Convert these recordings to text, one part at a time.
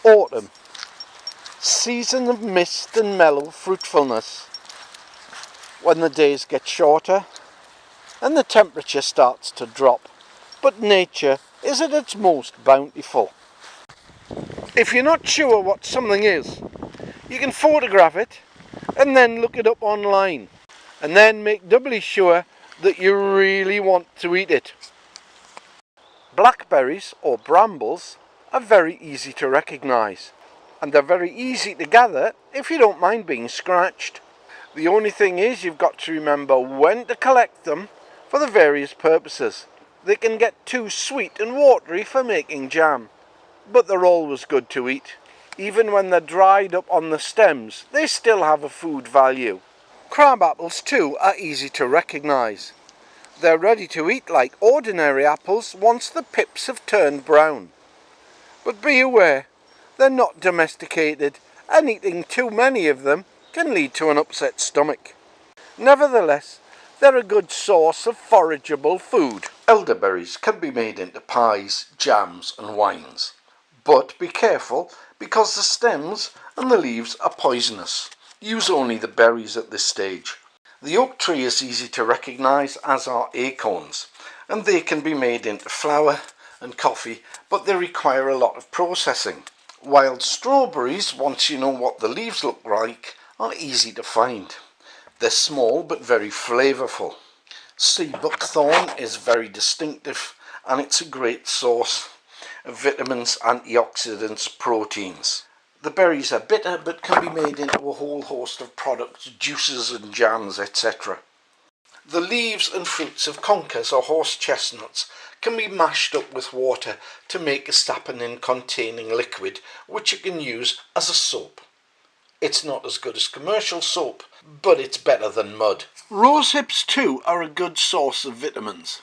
Autumn, season of mist and mellow fruitfulness, when the days get shorter and the temperature starts to drop, but nature is at its most bountiful. If you're not sure what something is, you can photograph it and then look it up online, and then make doubly sure that you really want to eat it. Blackberries or brambles are very easy to recognise, and they're very easy to gather if you don't mind being scratched. The only thing is, you've got to remember when to collect them for the various purposes. They can get too sweet and watery for making jam, but they're always good to eat. Even when they're dried up on the stems, they still have a food value. Crab apples too are easy to recognise. They're ready to eat like ordinary apples once the pips have turned brown. But be aware, they're not domesticated, and eating too many of them can lead to an upset stomach. Nevertheless, they're a good source of forageable food. Elderberries can be made into pies, jams and wines. But be careful, because the stems and the leaves are poisonous. Use only the berries at this stage. The oak tree is easy to recognise, as are acorns, and they can be made into flour and coffee, but they require a lot of processing. Wild strawberries, once you know what the leaves look like, are easy to find. They're small but very flavourful. Sea buckthorn is very distinctive, and it's a great source of vitamins, antioxidants, proteins. The berries are bitter but can be made into a whole host of products, juices and jams, etc. The leaves and fruits of conkers or horse chestnuts can be mashed up with water to make a saponin containing liquid, which you can use as a soap. It's not as good as commercial soap, but it's better than mud. Rose hips too are a good source of vitamins.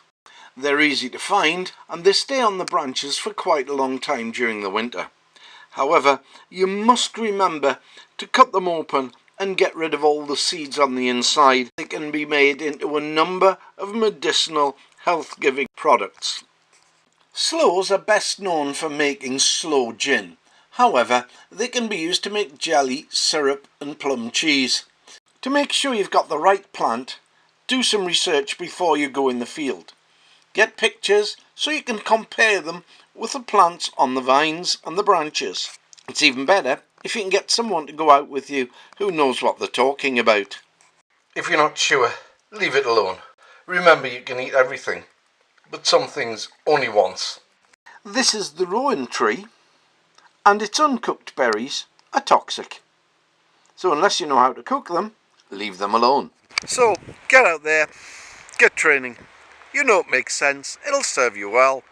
They're easy to find, and they stay on the branches for quite a long time during the winter. However, you must remember to cut them open and get rid of all the seeds on the inside. They can be made into a number of medicinal, health-giving products. Sloes are best known for making sloe gin. However, they can be used to make jelly, syrup and plum cheese. To make sure you've got the right plant, do some research before you go in the field. Get pictures so you can compare them with the plants on the vines and the branches. It's even better if you can get someone to go out with you who knows what they're talking about. If you're not sure, leave it alone. Remember, you can eat everything, but some things only once. This is the rowan tree, and its uncooked berries are toxic. So unless you know how to cook them, leave them alone. So get out there, get training. You know it makes sense, it'll serve you well.